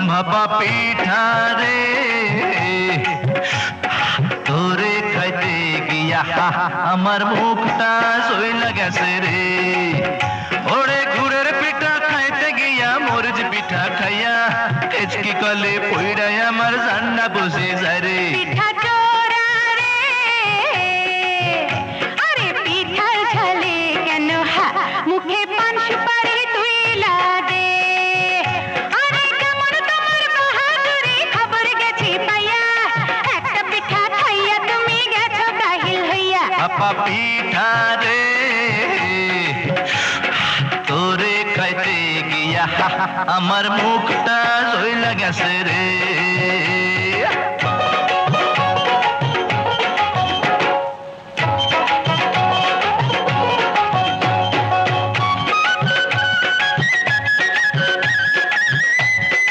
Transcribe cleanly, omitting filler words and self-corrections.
ভাপা পিঠা রে তোরে খাইতে গিয়া আমার মুখটা সইলা গেছে রে। ওরে গুড়ের পিঠা খাইতে গিয়া মরিচ পিঠা খাইয়া কেচকি কলে পইড়াই আমার জান্না বসে যায় রে। পিঠা চোরা রে, আরে পিঠার ঝালে কেন মুখে পান সুপারি তুইলা দে। আরে কেমন তোমার বাহাদুরি খবর গেছি পাইয়া, একটা পিঠা খাইয়া তুমি গেছো কাহিল হইয়া। ভাপা পিঠা রে তোরে খাইতে গিয়া আমার মুখটা সইলা গেছে রে।